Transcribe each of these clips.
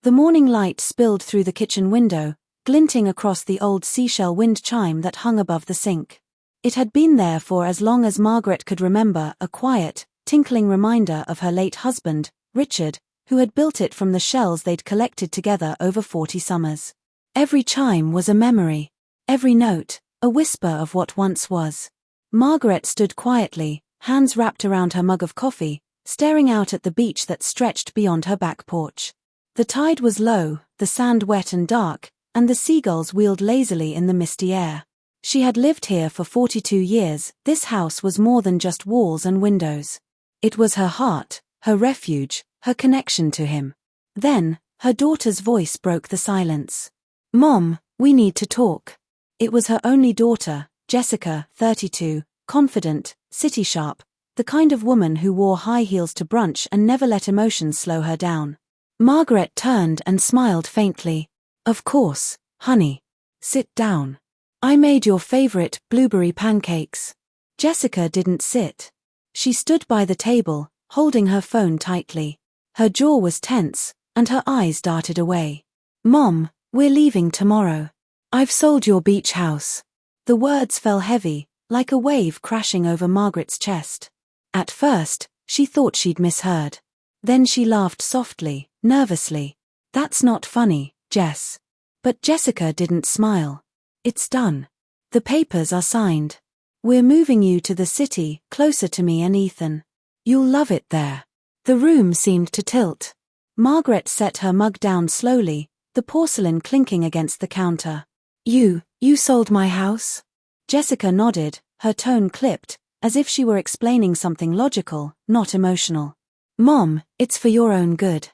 The morning light spilled through the kitchen window, glinting across the old seashell wind chime that hung above the sink. It had been there for as long as Margaret could remember, a quiet, tinkling reminder of her late husband, Richard, who had built it from the shells they'd collected together over 40 summers. Every chime was a memory. Every note, a whisper of what once was. Margaret stood quietly, hands wrapped around her mug of coffee, staring out at the beach that stretched beyond her back porch. The tide was low, the sand wet and dark, and the seagulls wheeled lazily in the misty air. She had lived here for 42 years. This house was more than just walls and windows. It was her heart, her refuge, her connection to him. Then, her daughter's voice broke the silence. "Mom, we need to talk." It was her only daughter, Jessica, 32, confident, city-sharp, the kind of woman who wore high heels to brunch and never let emotions slow her down. Margaret turned and smiled faintly. "Of course, honey. Sit down. I made your favorite blueberry pancakes." Jessica didn't sit. She stood by the table, holding her phone tightly. Her jaw was tense, and her eyes darted away. "Mom, we're leaving tomorrow. I've sold your beach house." The words fell heavy, like a wave crashing over Margaret's chest. At first, she thought she'd misheard. Then she laughed softly, nervously. "That's not funny, Jess." But Jessica didn't smile. "It's done. The papers are signed. We're moving you to the city, closer to me and Ethan. You'll love it there." The room seemed to tilt. Margaret set her mug down slowly, the porcelain clinking against the counter. You sold my house?" Jessica nodded, her tone clipped, as if she were explaining something logical, not emotional. "Mom, it's for your own good.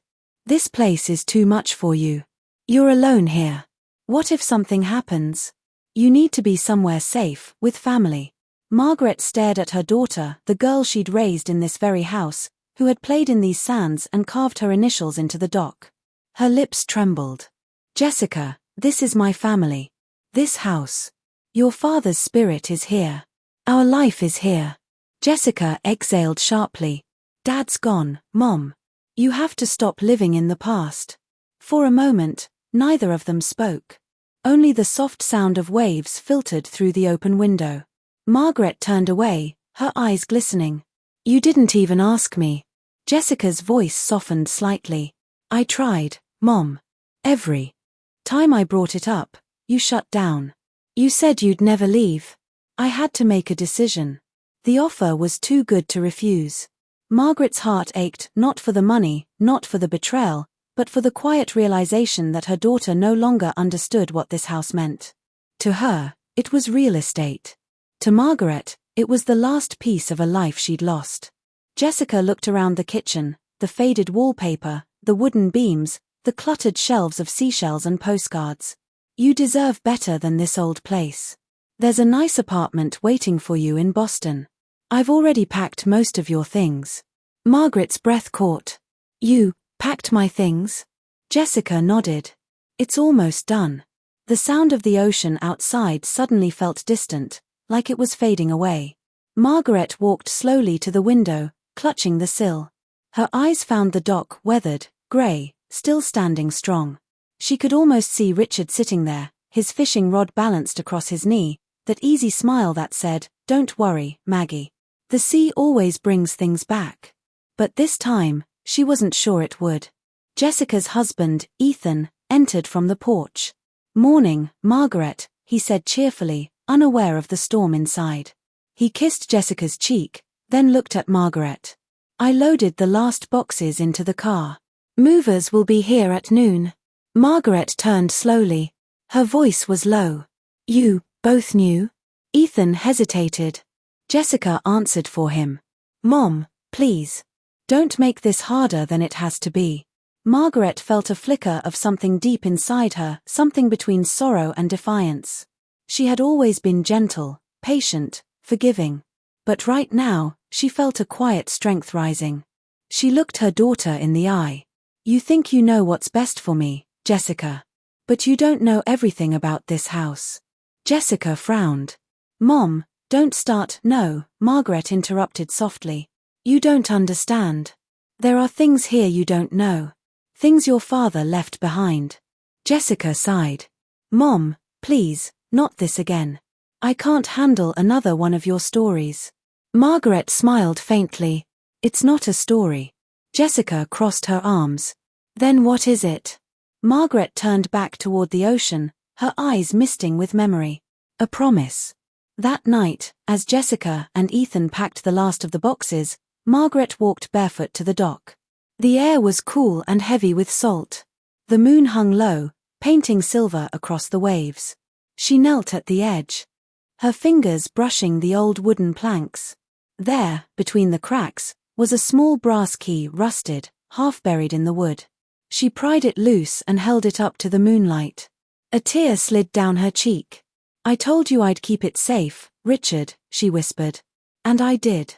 This place is too much for you. You're alone here. What if something happens? You need to be somewhere safe, with family." Margaret stared at her daughter, the girl she'd raised in this very house, who had played in these sands and carved her initials into the dock. Her lips trembled. "Jessica, this is my family. This house. Your father's spirit is here. Our life is here." Jessica exhaled sharply. "Dad's gone, Mom. You have to stop living in the past." For a moment, neither of them spoke. Only the soft sound of waves filtered through the open window. Margaret turned away, her eyes glistening. "You didn't even ask me." Jessica's voice softened slightly. "I tried, Mom. Every time I brought it up, you shut down. You said you'd never leave. I had to make a decision. The offer was too good to refuse." Margaret's heart ached, not for the money, not for the betrayal, but for the quiet realization that her daughter no longer understood what this house meant. To her, it was real estate. To Margaret, it was the last piece of a life she'd lost. Jessica looked around the kitchen, the faded wallpaper, the wooden beams, the cluttered shelves of seashells and postcards. "You deserve better than this old place. There's a nice apartment waiting for you in Boston. I've already packed most of your things." Margaret's breath caught. "You packed my things?" Jessica nodded. "It's almost done." The sound of the ocean outside suddenly felt distant, like it was fading away. Margaret walked slowly to the window, clutching the sill. Her eyes found the dock, weathered, grey, still standing strong. She could almost see Richard sitting there, his fishing rod balanced across his knee, that easy smile that said, "Don't worry, Maggie. The sea always brings things back." But this time, she wasn't sure it would. Jessica's husband, Ethan, entered from the porch. "Morning, Margaret," he said cheerfully, unaware of the storm inside. He kissed Jessica's cheek, then looked at Margaret. "I loaded the last boxes into the car. Movers will be here at noon." Margaret turned slowly. Her voice was low. "You both knew?" Ethan hesitated. Jessica answered for him. "Mom, please. Don't make this harder than it has to be." Margaret felt a flicker of something deep inside her, something between sorrow and defiance. She had always been gentle, patient, forgiving. But right now, she felt a quiet strength rising. She looked her daughter in the eye. "You think you know what's best for me, Jessica. But you don't know everything about this house." Jessica frowned. "Mom, don't start." "No," Margaret interrupted softly. "You don't understand. There are things here you don't know. Things your father left behind. Jessica sighed. Mom, please, not this again. I can't handle another one of your stories. Margaret smiled faintly. It's not a story. Jessica crossed her arms. Then what is it? Margaret turned back toward the ocean, her eyes misting with memory. A promise. That night, as Jessica and Ethan packed the last of the boxes, Margaret walked barefoot to the dock. The air was cool and heavy with salt. The moon hung low, painting silver across the waves. She knelt at the edge, her fingers brushing the old wooden planks. There, between the cracks, was a small brass key, rusted, half buried in the wood. She pried it loose and held it up to the moonlight. A tear slid down her cheek. I told you I'd keep it safe, Richard, she whispered. And I did.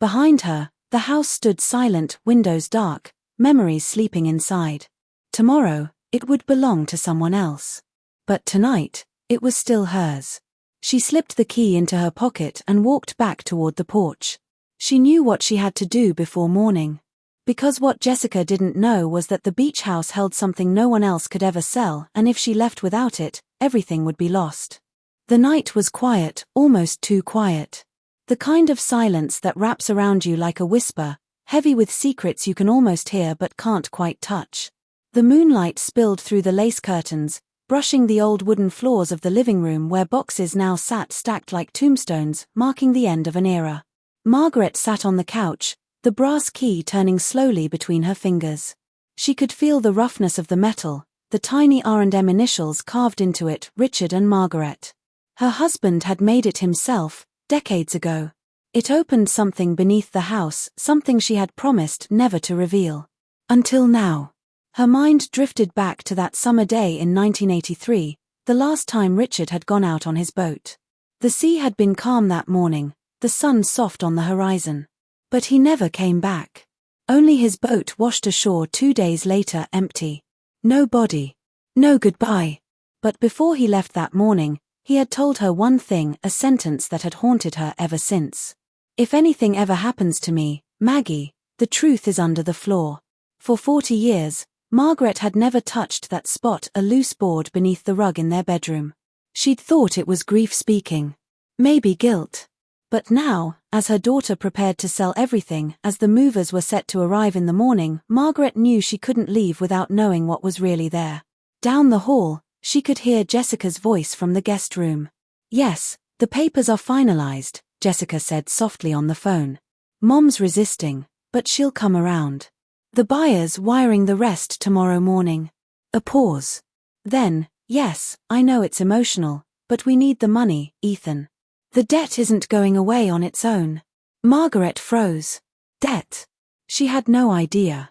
Behind her, the house stood silent, windows dark, memories sleeping inside. Tomorrow, it would belong to someone else. But tonight, it was still hers. She slipped the key into her pocket and walked back toward the porch. She knew what she had to do before morning. Because what Jessica didn't know was that the beach house held something no one else could ever sell, and if she left without it, everything would be lost. The night was quiet, almost too quiet. The kind of silence that wraps around you like a whisper, heavy with secrets you can almost hear but can't quite touch. The moonlight spilled through the lace curtains, brushing the old wooden floors of the living room where boxes now sat stacked like tombstones, marking the end of an era. Margaret sat on the couch, the brass key turning slowly between her fingers. She could feel the roughness of the metal, the tiny R&M initials carved into it, Richard and Margaret. Her husband had made it himself, decades ago. It opened something beneath the house, something she had promised never to reveal. Until now. Her mind drifted back to that summer day in 1983, the last time Richard had gone out on his boat. The sea had been calm that morning, the sun soft on the horizon. But he never came back. Only his boat washed ashore 2 days later, empty. No body. No goodbye. But before he left that morning, he had told her one thing, a sentence that had haunted her ever since. If anything ever happens to me, Maggie, the truth is under the floor. For 40 years, Margaret had never touched that spot, a loose board beneath the rug in their bedroom. She'd thought it was grief speaking. Maybe guilt. But now, as her daughter prepared to sell everything, as the movers were set to arrive in the morning, Margaret knew she couldn't leave without knowing what was really there. Down the hall, she could hear Jessica's voice from the guest room. Yes, the papers are finalized, Jessica said softly on the phone. Mom's resisting, but she'll come around. The buyer's wiring the rest tomorrow morning. A pause. Then, yes, I know it's emotional, but we need the money, Ethan. The debt isn't going away on its own. Margaret froze. Debt? She had no idea.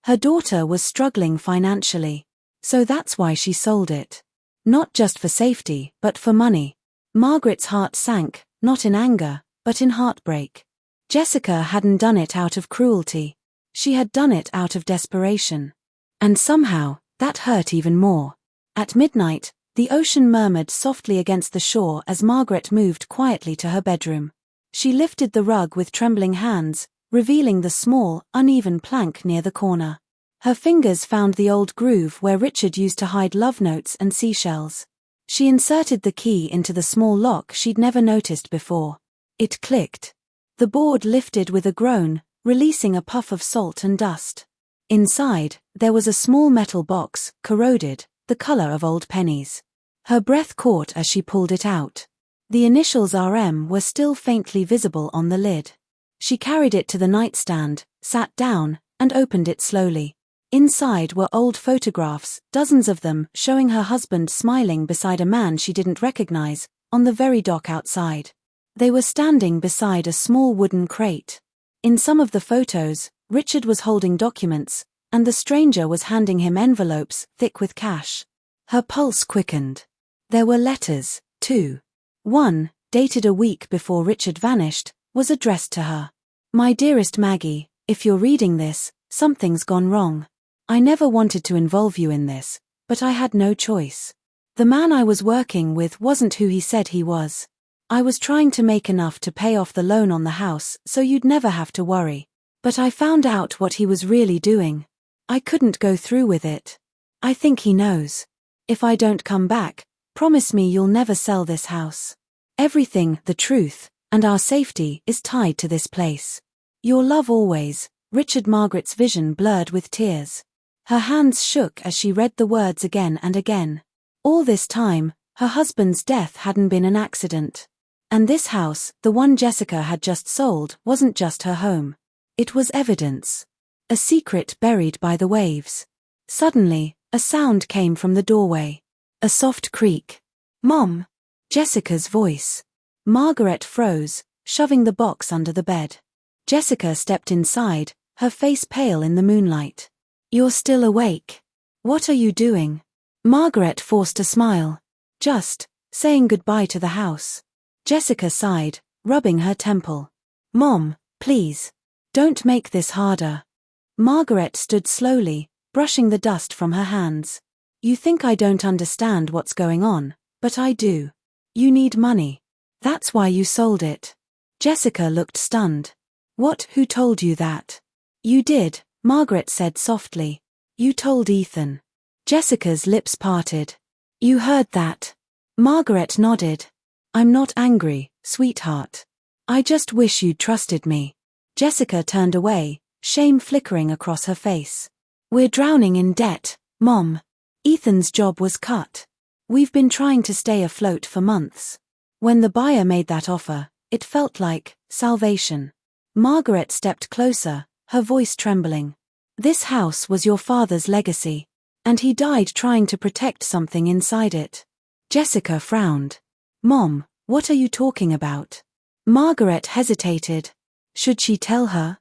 Her daughter was struggling financially. So that's why she sold it. Not just for safety, but for money. Margaret's heart sank, not in anger, but in heartbreak. Jessica hadn't done it out of cruelty. She had done it out of desperation. And somehow, that hurt even more. At midnight, the ocean murmured softly against the shore as Margaret moved quietly to her bedroom. She lifted the rug with trembling hands, revealing the small, uneven plank near the corner. Her fingers found the old groove where Richard used to hide love notes and seashells. She inserted the key into the small lock she'd never noticed before. It clicked. The board lifted with a groan, releasing a puff of salt and dust. Inside, there was a small metal box, corroded, the color of old pennies. Her breath caught as she pulled it out. The initials RM were still faintly visible on the lid. She carried it to the nightstand, sat down, and opened it slowly. Inside were old photographs, dozens of them, showing her husband smiling beside a man she didn't recognize, on the very dock outside. They were standing beside a small wooden crate. In some of the photos, Richard was holding documents, and the stranger was handing him envelopes, thick with cash. Her pulse quickened. There were letters, too. One, dated a week before Richard vanished, was addressed to her. My dearest Maggie, if you're reading this, something's gone wrong. I never wanted to involve you in this, but I had no choice. The man I was working with wasn't who he said he was. I was trying to make enough to pay off the loan on the house so you'd never have to worry. But I found out what he was really doing. I couldn't go through with it. I think he knows. If I don't come back, promise me you'll never sell this house. Everything, the truth, and our safety is tied to this place. Your love always, Richard. Margaret's vision blurred with tears. Her hands shook as she read the words again and again. All this time, her husband's death hadn't been an accident. And this house, the one Jessica had just sold, wasn't just her home. It was evidence. A secret buried by the waves. Suddenly, a sound came from the doorway. A soft creak. "Mom!" Jessica's voice. Margaret froze, shoving the box under the bed. Jessica stepped inside, her face pale in the moonlight. "You're still awake. What are you doing?" Margaret forced a smile. "Just saying goodbye to the house." Jessica sighed, rubbing her temple. "Mom, please. Don't make this harder." Margaret stood slowly, brushing the dust from her hands. "You think I don't understand what's going on, but I do. You need money. That's why you sold it." Jessica looked stunned. "What? Who told you that?" "You did," Margaret said softly. "You told Ethan." Jessica's lips parted. "You heard that?" Margaret nodded. "I'm not angry, sweetheart. I just wish you'd trusted me." Jessica turned away, shame flickering across her face. "We're drowning in debt, Mom. Ethan's job was cut. We've been trying to stay afloat for months. When the buyer made that offer, it felt like salvation." Margaret stepped closer, her voice trembling. "This house was your father's legacy, and he died trying to protect something inside it." Jessica frowned. "Mom, what are you talking about?" Margaret hesitated. Should she tell her?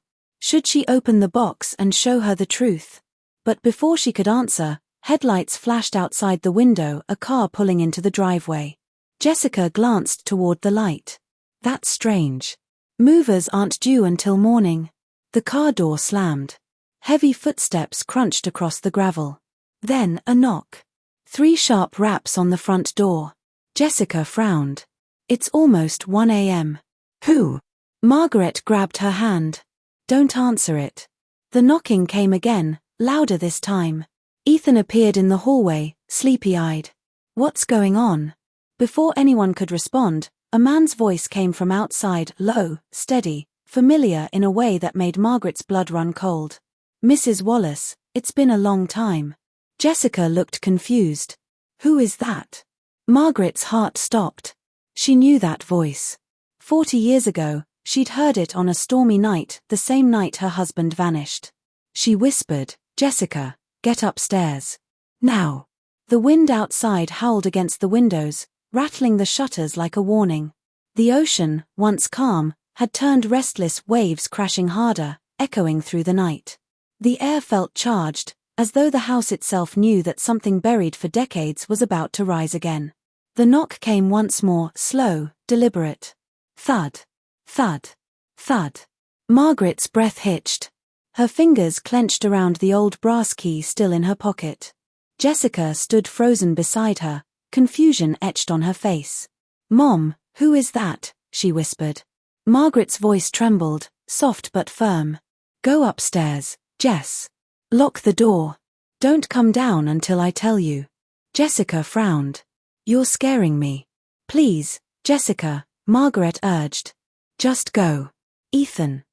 Should she open the box and show her the truth? But before she could answer, headlights flashed outside the window, a car pulling into the driveway. Jessica glanced toward the light. "That's strange. Movers aren't due until morning." The car door slammed. Heavy footsteps crunched across the gravel. Then a knock. 3 sharp raps on the front door. Jessica frowned. "It's almost 1 a.m. "Who?" Margaret grabbed her hand. "Don't answer it." The knocking came again, louder this time. Ethan appeared in the hallway, sleepy-eyed. "What's going on?" Before anyone could respond, a man's voice came from outside, low, steady, familiar in a way that made Margaret's blood run cold. "Mrs. Wallace, it's been a long time." Jessica looked confused. "Who is that?" Margaret's heart stopped. She knew that voice. 40 years ago, she'd heard it on a stormy night, the same night her husband vanished. She whispered, "Jessica, get upstairs. Now." The wind outside howled against the windows, rattling the shutters like a warning. The ocean, once calm, had turned restless, waves crashing harder, echoing through the night. The air felt charged, as though the house itself knew that something buried for decades was about to rise again. The knock came once more, slow, deliberate. Thud. Thud. Thud. Margaret's breath hitched. Her fingers clenched around the old brass key still in her pocket. Jessica stood frozen beside her, confusion etched on her face. "Mom, who is that?" she whispered. Margaret's voice trembled, soft but firm. "Go upstairs, Jess. Lock the door. Don't come down until I tell you." Jessica frowned. "You're scaring me." "Please, Jessica," Margaret urged. "Just go." Ethan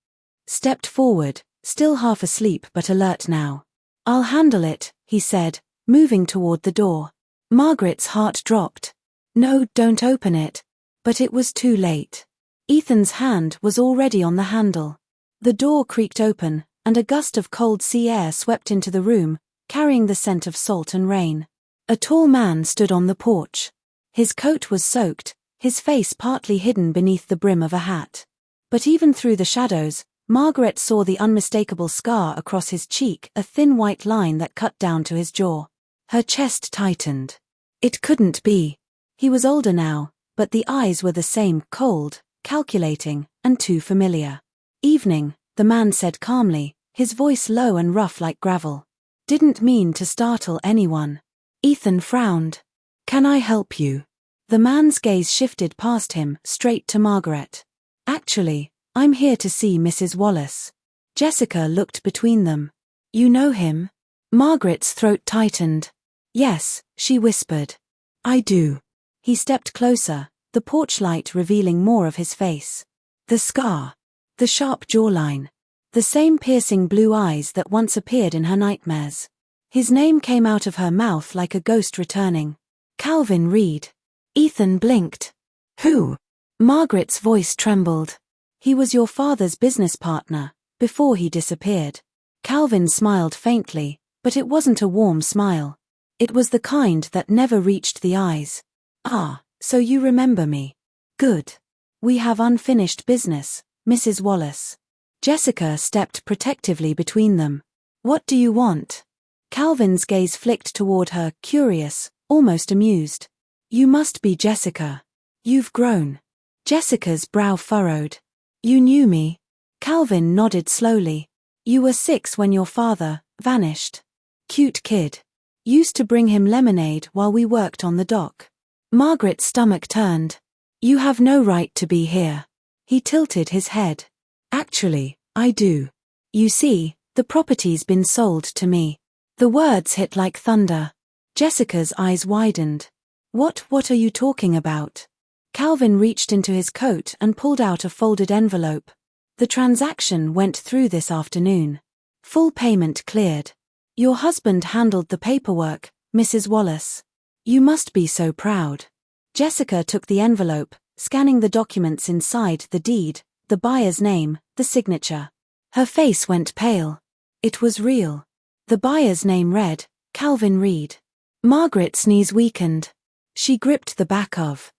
stepped forward, still half asleep but alert now. "I'll handle it," he said, moving toward the door. Margaret's heart dropped. "No, don't open it." But it was too late. Ethan's hand was already on the handle. The door creaked open, and a gust of cold sea air swept into the room, carrying the scent of salt and rain. A tall man stood on the porch. His coat was soaked, his face partly hidden beneath the brim of a hat. But even through the shadows, Margaret saw the unmistakable scar across his cheek, a thin white line that cut down to his jaw. Her chest tightened. It couldn't be. He was older now, but the eyes were the same, cold, calculating, and too familiar. "Evening," the man said calmly, his voice low and rough like gravel. "Didn't mean to startle anyone." Ethan frowned. "Can I help you?" The man's gaze shifted past him, straight to Margaret. "Actually, I'm here to see Mrs. Wallace." Jessica looked between them. "You know him?" Margaret's throat tightened. Yes, she whispered. I do. He stepped closer, the porch light revealing more of his face. The scar. The sharp jawline. The same piercing blue eyes that once appeared in her nightmares. His name came out of her mouth like a ghost returning. Calvin Reed. Ethan blinked. Who? Margaret's voice trembled. He was your father's business partner, before he disappeared. Calvin smiled faintly, but it wasn't a warm smile. It was the kind that never reached the eyes. Ah, so you remember me. Good. We have unfinished business, Mrs. Wallace. Jessica stepped protectively between them. What do you want? Calvin's gaze flicked toward her, curious, almost amused. You must be Jessica. You've grown. Jessica's brow furrowed. You knew me? Calvin nodded slowly. You were 6 when your father vanished. Cute kid. Used to bring him lemonade while we worked on the dock. Margaret's stomach turned. You have no right to be here. He tilted his head. Actually, I do. You see, the property's been sold to me. The words hit like thunder. Jessica's eyes widened. What are you talking about? Calvin reached into his coat and pulled out a folded envelope. The transaction went through this afternoon. Full payment cleared. Your husband handled the paperwork, Mrs. Wallace. You must be so proud. Jessica took the envelope, scanning the documents inside: the deed, the buyer's name, the signature. Her face went pale. It was real. The buyer's name read, Calvin Reed. Margaret's knees weakened. She gripped the back of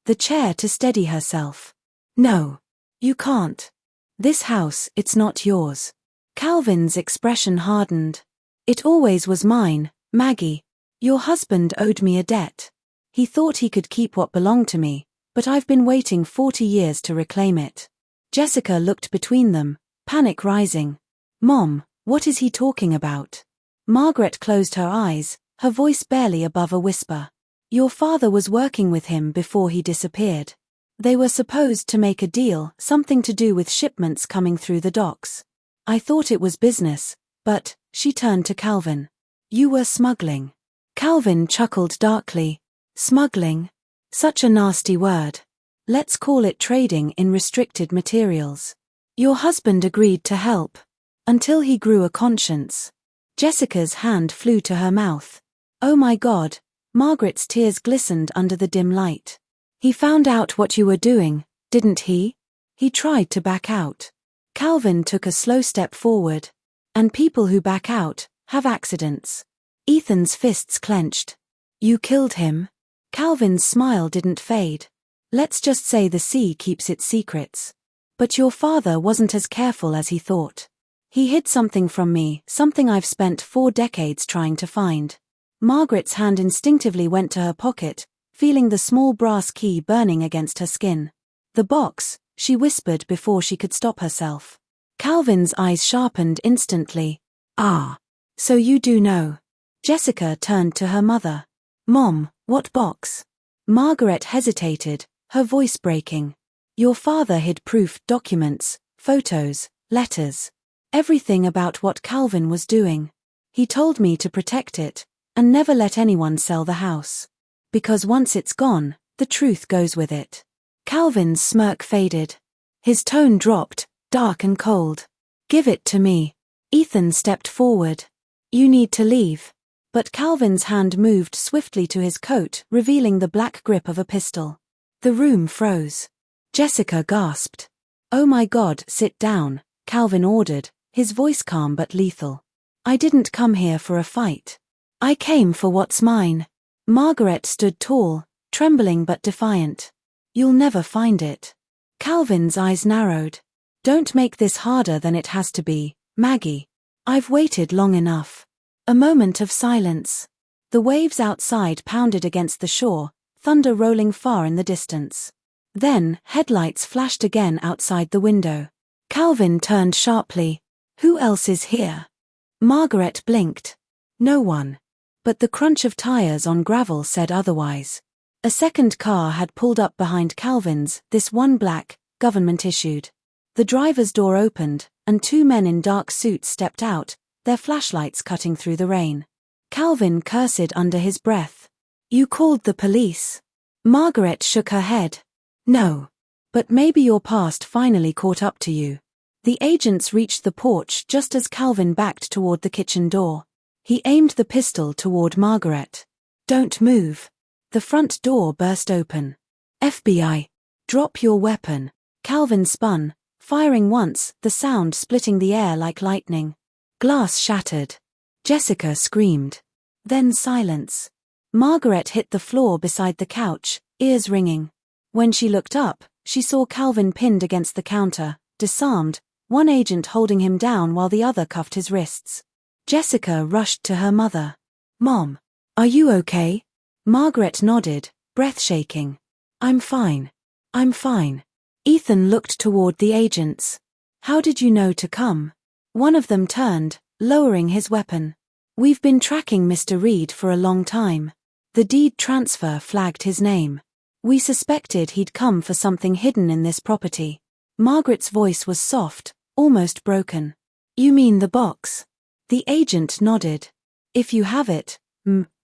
the chair to steady herself. No. You can't. This house, it's not yours. Calvin's expression hardened. It always was mine, Maggie. Your husband owed me a debt. He thought he could keep what belonged to me, but I've been waiting 40 years to reclaim it. Jessica looked between them, panic rising. Mom, what is he talking about? Margaret closed her eyes, her voice barely above a whisper. Your father was working with him before he disappeared. They were supposed to make a deal, something to do with shipments coming through the docks. I thought it was business, but, she turned to Calvin. You were smuggling. Calvin chuckled darkly. Smuggling? Such a nasty word. Let's call it trading in restricted materials. Your husband agreed to help. Until he grew a conscience. Jessica's hand flew to her mouth. Oh my God. Margaret's tears glistened under the dim light. He found out what you were doing, didn't he? He tried to back out. Calvin took a slow step forward. And people who back out have accidents. Ethan's fists clenched. You killed him? Calvin's smile didn't fade. Let's just say the sea keeps its secrets. But your father wasn't as careful as he thought. He hid something from me, something I've spent 4 decades trying to find. Margaret's hand instinctively went to her pocket, feeling the small brass key burning against her skin. The box, she whispered before she could stop herself. Calvin's eyes sharpened instantly. Ah. So you do know. Jessica turned to her mother. Mom, what box? Margaret hesitated, her voice breaking. Your father hid proof, documents, photos, letters. Everything about what Calvin was doing. He told me to protect it, and never let anyone sell the house. Because once it's gone, the truth goes with it. Calvin's smirk faded. His tone dropped, dark and cold. Give it to me. Ethan stepped forward. You need to leave. But Calvin's hand moved swiftly to his coat, revealing the black grip of a pistol. The room froze. Jessica gasped. Oh my God, sit down, Calvin ordered, his voice calm but lethal. I didn't come here for a fight. I came for what's mine. Margaret stood tall, trembling but defiant. You'll never find it. Calvin's eyes narrowed. Don't make this harder than it has to be, Maggie. I've waited long enough. A moment of silence. The waves outside pounded against the shore, thunder rolling far in the distance. Then, headlights flashed again outside the window. Calvin turned sharply. Who else is here? Margaret blinked. No one. But the crunch of tires on gravel said otherwise. A second car had pulled up behind Calvin's, this one black, government-issued. The driver's door opened, and 2 men in dark suits stepped out, their flashlights cutting through the rain. Calvin cursed under his breath. "You called the police?" Margaret shook her head. "No. But maybe your past finally caught up to you." The agents reached the porch just as Calvin backed toward the kitchen door. He aimed the pistol toward Margaret. "Don't move." The front door burst open. "FBI. Drop your weapon." Calvin spun, firing once, the sound splitting the air like lightning. Glass shattered. Jessica screamed. Then silence. Margaret hit the floor beside the couch, ears ringing. When she looked up, she saw Calvin pinned against the counter, disarmed, one agent holding him down while the other cuffed his wrists. Jessica rushed to her mother. "Mom, are you okay?" Margaret nodded, breath shaking. "I'm fine. I'm fine." Ethan looked toward the agents. "How did you know to come?" One of them turned, lowering his weapon. "We've been tracking Mr. Reed for a long time. The deed transfer flagged his name. We suspected he'd come for something hidden in this property." Margaret's voice was soft, almost broken. "You mean the box?" The agent nodded. "If you have it,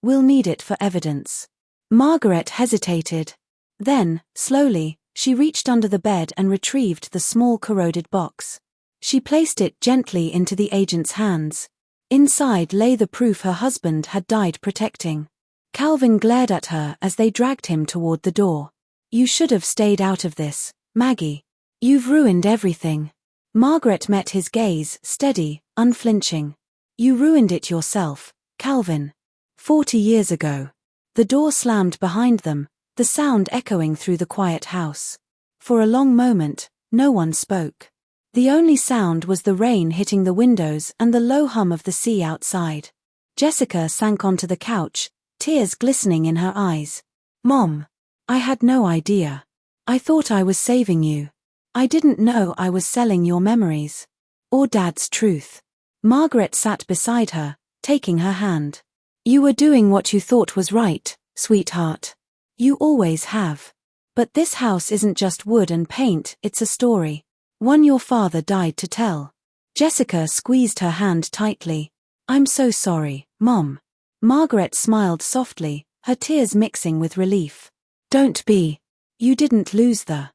we'll need it for evidence." Margaret hesitated. Then, slowly, she reached under the bed and retrieved the small corroded box. She placed it gently into the agent's hands. Inside lay the proof her husband had died protecting. Calvin glared at her as they dragged him toward the door. "You should have stayed out of this, Maggie. You've ruined everything." Margaret met his gaze, steady, unflinching. "You ruined it yourself, Calvin. 40 years ago." The door slammed behind them, the sound echoing through the quiet house. For a long moment, no one spoke. The only sound was the rain hitting the windows and the low hum of the sea outside. Jessica sank onto the couch, tears glistening in her eyes. "Mom, I had no idea. I thought I was saving you. I didn't know I was selling your memories. Or Dad's truth." Margaret sat beside her, taking her hand. "You were doing what you thought was right, sweetheart. You always have. But this house isn't just wood and paint, it's a story. One your father died to tell." Jessica squeezed her hand tightly. "I'm so sorry, Mom." Margaret smiled softly, her tears mixing with relief. "Don't be. You didn't lose the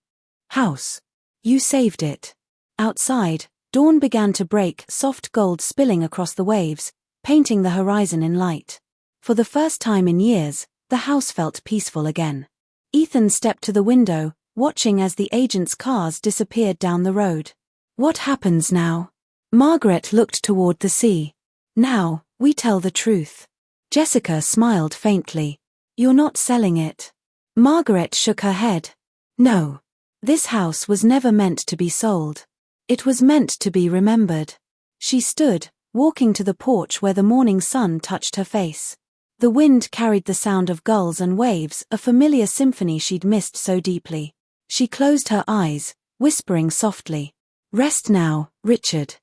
house. You saved it." Outside, dawn began to break, soft gold spilling across the waves, painting the horizon in light. For the first time in years, the house felt peaceful again. Ethan stepped to the window, watching as the agents' cars disappeared down the road. "What happens now?" Margaret looked toward the sea. "Now, we tell the truth." Jessica smiled faintly. "You're not selling it." Margaret shook her head. "No. This house was never meant to be sold. It was meant to be remembered." She stood, walking to the porch where the morning sun touched her face. The wind carried the sound of gulls and waves, a familiar symphony she'd missed so deeply. She closed her eyes, whispering softly, "Rest now, Richard.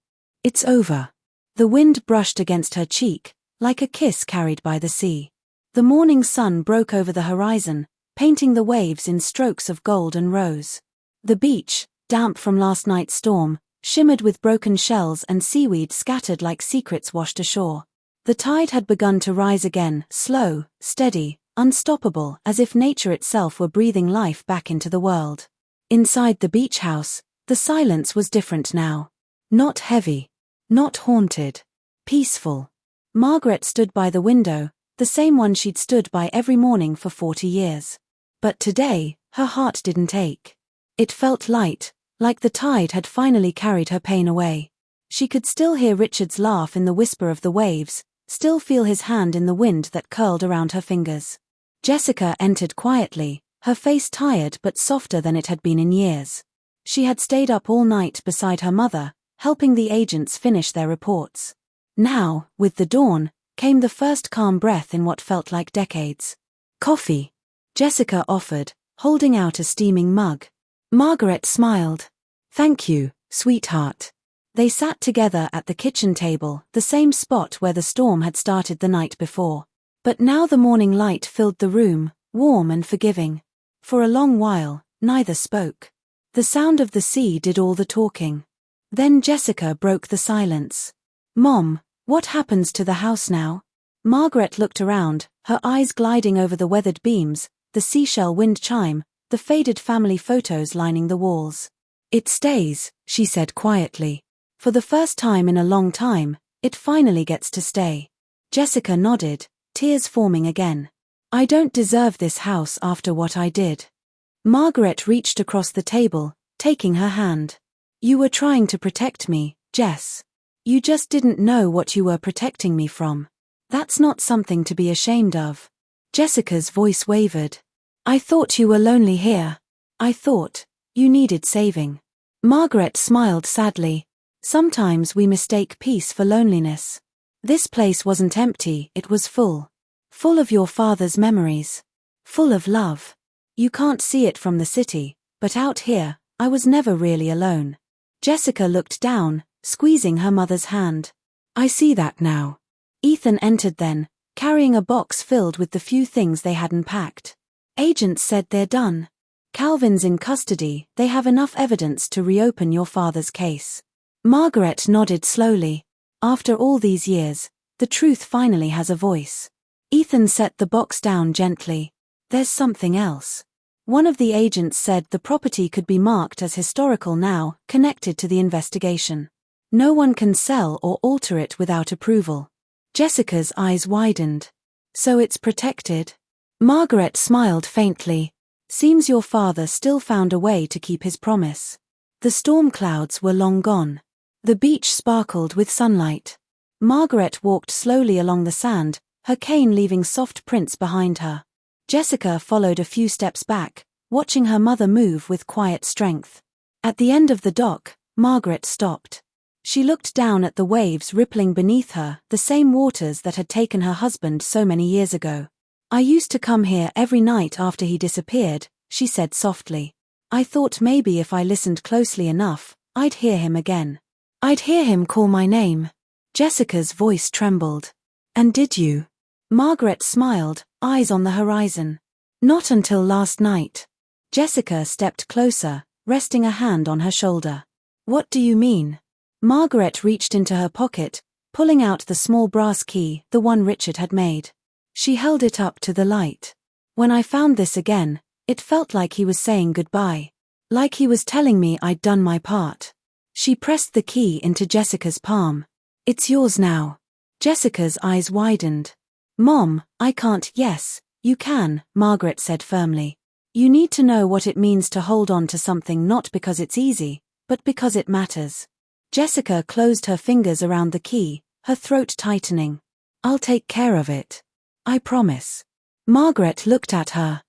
It's over." The wind brushed against her cheek, like a kiss carried by the sea. The morning sun broke over the horizon, painting the waves in strokes of gold and rose. The beach, damp from last night's storm, shimmered with broken shells and seaweed scattered like secrets washed ashore. The tide had begun to rise again, slow, steady, unstoppable, as if nature itself were breathing life back into the world. Inside the beach house, the silence was different now. Not heavy. Not haunted. Peaceful. Margaret stood by the window, the same one she'd stood by every morning for 40 years. But today, her heart didn't ache. It felt light, like the tide had finally carried her pain away. She could still hear Richard's laugh in the whisper of the waves, still feel his hand in the wind that curled around her fingers. Jessica entered quietly, her face tired but softer than it had been in years. She had stayed up all night beside her mother, helping the agents finish their reports. Now, with the dawn, came the first calm breath in what felt like decades. "Coffee," Jessica offered, holding out a steaming mug. Margaret smiled. "Thank you, sweetheart." They sat together at the kitchen table, the same spot where the storm had started the night before. But now the morning light filled the room, warm and forgiving. For a long while, neither spoke. The sound of the sea did all the talking. Then Jessica broke the silence. "Mom, What happens to the house now? Margaret looked around, her eyes gliding over the weathered beams, the seashell wind chime, the faded family photos lining the walls. It stays, she said quietly. For the first time in a long time, it finally gets to stay. Jessica nodded, tears forming again. I don't deserve this house after what I did. Margaret reached across the table, taking her hand. You were trying to protect me, Jess. You just didn't know what you were protecting me from. That's not something to be ashamed of. Jessica's voice wavered. I thought you were lonely here. I thought you needed saving. Margaret smiled sadly. Sometimes we mistake peace for loneliness. This place wasn't empty, it was full. Full of your father's memories. Full of love. You can't see it from the city, but out here, I was never really alone. Jessica looked down, squeezing her mother's hand. I see that now. Ethan entered then, carrying a box filled with the few things they hadn't packed. Agents said they're done. Calvin's in custody, they have enough evidence to reopen your father's case. Margaret nodded slowly. After all these years, the truth finally has a voice. Ethan set the box down gently. There's something else. One of the agents said the property could be marked as historical now, connected to the investigation. No one can sell or alter it without approval. Jessica's eyes widened. So it's protected? Margaret smiled faintly. Seems your father still found a way to keep his promise. The storm clouds were long gone. The beach sparkled with sunlight. Margaret walked slowly along the sand, her cane leaving soft prints behind her. Jessica followed a few steps back, watching her mother move with quiet strength. At the end of the dock, Margaret stopped. She looked down at the waves rippling beneath her, the same waters that had taken her husband so many years ago. I used to come here every night after he disappeared, she said softly. I thought maybe if I listened closely enough, I'd hear him again. I'd hear him call my name. Jessica's voice trembled. And did you? Margaret smiled, eyes on the horizon. Not until last night. Jessica stepped closer, resting a hand on her shoulder. What do you mean? Margaret reached into her pocket, pulling out the small brass key, the one Richard had made. She held it up to the light. When I found this again, it felt like he was saying goodbye. Like he was telling me I'd done my part. She pressed the key into Jessica's palm. It's yours now. Jessica's eyes widened. Mom, I can't. Yes, you can, Margaret said firmly. You need to know what it means to hold on to something not because it's easy, but because it matters. Jessica closed her fingers around the key, her throat tightening. I'll take care of it. I promise. Margaret looked at her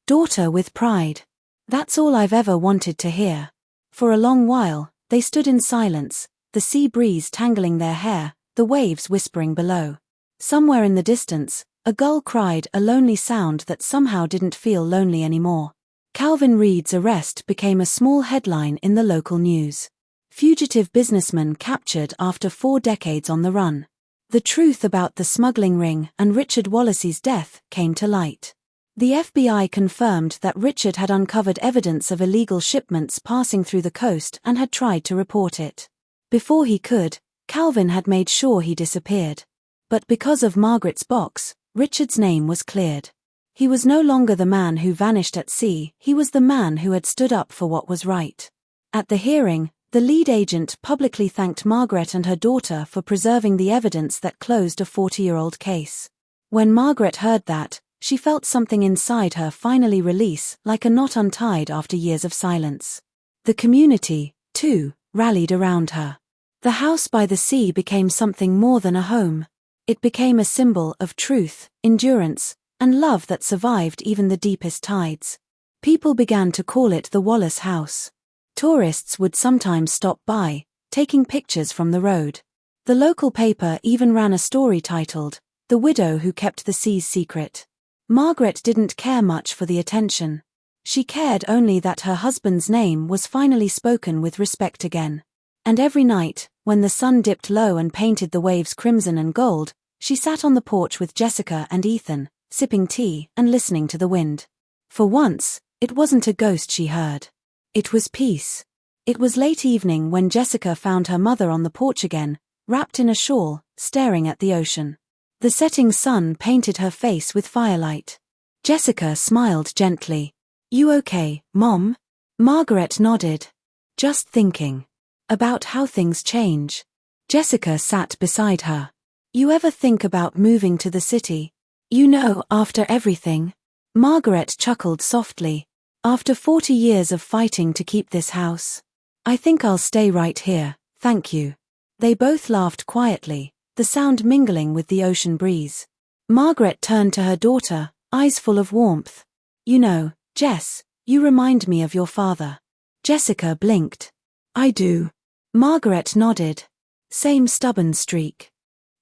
daughter with pride. That's all I've ever wanted to hear. For a long while, they stood in silence, the sea breeze tangling their hair, the waves whispering below. Somewhere in the distance, a gull cried a lonely sound that somehow didn't feel lonely anymore. Calvin Reed's arrest became a small headline in the local news. Fugitive businessman captured after 4 decades on the run. The truth about the smuggling ring and Richard Wallace's death came to light. The FBI confirmed that Richard had uncovered evidence of illegal shipments passing through the coast and had tried to report it. Before he could, Calvin had made sure he disappeared. But because of Margaret's box, Richard's name was cleared. He was no longer the man who vanished at sea, he was the man who had stood up for what was right. At the hearing, the lead agent publicly thanked Margaret and her daughter for preserving the evidence that closed a 40-year-old case. When Margaret heard that, she felt something inside her finally release, like a knot untied after years of silence. The community, too, rallied around her. The house by the sea became something more than a home. It became a symbol of truth, endurance, and love that survived even the deepest tides. People began to call it the Wallace House. Tourists would sometimes stop by, taking pictures from the road. The local paper even ran a story titled, "The Widow Who Kept the Sea's Secret." Margaret didn't care much for the attention. She cared only that her husband's name was finally spoken with respect again. And every night, when the sun dipped low and painted the waves crimson and gold, she sat on the porch with Jessica and Ethan, sipping tea and listening to the wind. For once, it wasn't a ghost she heard. It was peace. It was late evening when Jessica found her mother on the porch again, wrapped in a shawl, staring at the ocean. The setting sun painted her face with firelight. Jessica smiled gently. "You okay, Mom?" Margaret nodded. "Just thinking about how things change." Jessica sat beside her. "You ever think about moving to the city? You know, after everything?" Margaret chuckled softly. "After 40 years of fighting to keep this house, I think I'll stay right here, thank you." They both laughed quietly, the sound mingling with the ocean breeze. Margaret turned to her daughter, eyes full of warmth. "You know, Jess, you remind me of your father." Jessica blinked. "I do." Margaret nodded. "Same stubborn streak.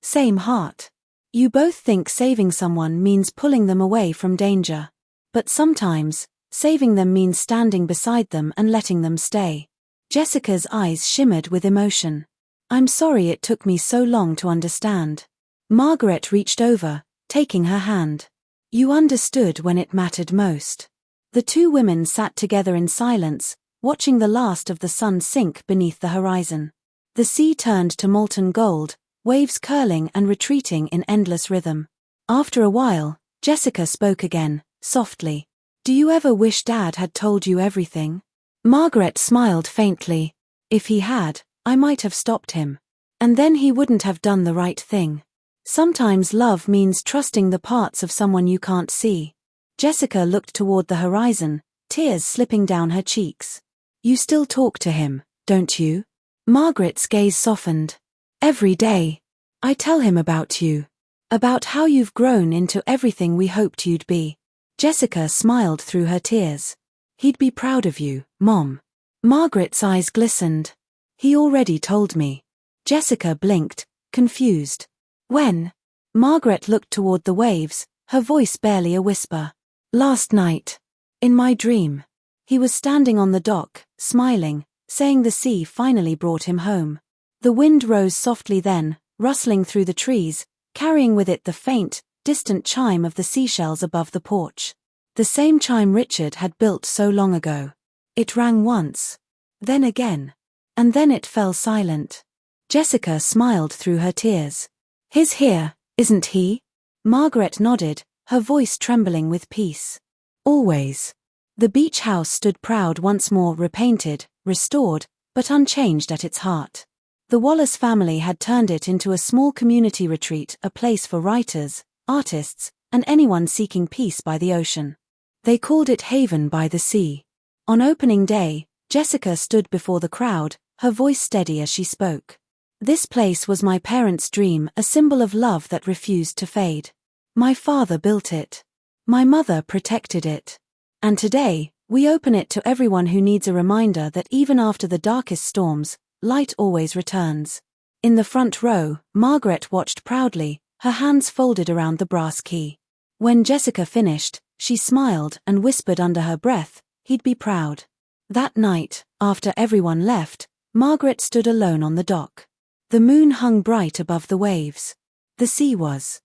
Same heart. You both think saving someone means pulling them away from danger. But sometimes, saving them means standing beside them and letting them stay." Jessica's eyes shimmered with emotion. "I'm sorry it took me so long to understand." Margaret reached over, taking her hand. "You understood when it mattered most." The two women sat together in silence, watching the last of the sun sink beneath the horizon. The sea turned to molten gold, waves curling and retreating in endless rhythm. After a while, Jessica spoke again, softly. "Do you ever wish Dad had told you everything?" Margaret smiled faintly. "If he had, I might have stopped him. And then he wouldn't have done the right thing. Sometimes love means trusting the parts of someone you can't see." Jessica looked toward the horizon, tears slipping down her cheeks. "You still talk to him, don't you?" Margaret's gaze softened. "Every day. I tell him about you. About how you've grown into everything we hoped you'd be." Jessica smiled through her tears. "He'd be proud of you, Mom." Margaret's eyes glistened. "He already told me." Jessica blinked, confused. "When?" Margaret looked toward the waves, her voice barely a whisper. "Last night. In my dream. He was standing on the dock, smiling, saying the sea finally brought him home." The wind rose softly then, rustling through the trees, carrying with it the faint, distant chime of the seashells above the porch. The same chime Richard had built so long ago. It rang once. Then again. And then it fell silent. Jessica smiled through her tears. "He's here, isn't he?" Margaret nodded, her voice trembling with peace. "Always." The beach house stood proud once more, repainted, restored, but unchanged at its heart. The Wallace family had turned it into a small community retreat, a place for writers, artists, and anyone seeking peace by the ocean. They called it Haven by the Sea. On opening day, Jessica stood before the crowd, her voice steady as she spoke. "This place was my parents' dream, a symbol of love that refused to fade. My father built it. My mother protected it. And today, we open it to everyone who needs a reminder that even after the darkest storms, light always returns." In the front row, Margaret watched proudly, her hands folded around the brass key. When Jessica finished, she smiled and whispered under her breath, "He'd be proud." That night, after everyone left, Margaret stood alone on the dock. The moon hung bright above the waves. The sea was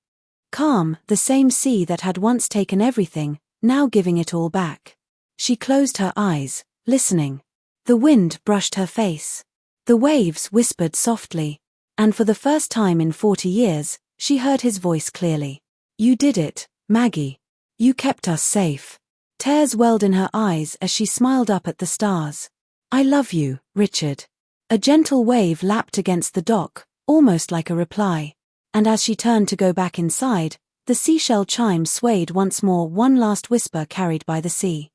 calm, the same sea that had once taken everything, now giving it all back. She closed her eyes, listening. The wind brushed her face. The waves whispered softly. And for the first time in 40 years, she heard his voice clearly. "You did it, Maggie. You kept us safe." Tears welled in her eyes as she smiled up at the stars. "I love you, Richard." A gentle wave lapped against the dock, almost like a reply. And as she turned to go back inside, the seashell chime swayed once more, one last whisper carried by the sea.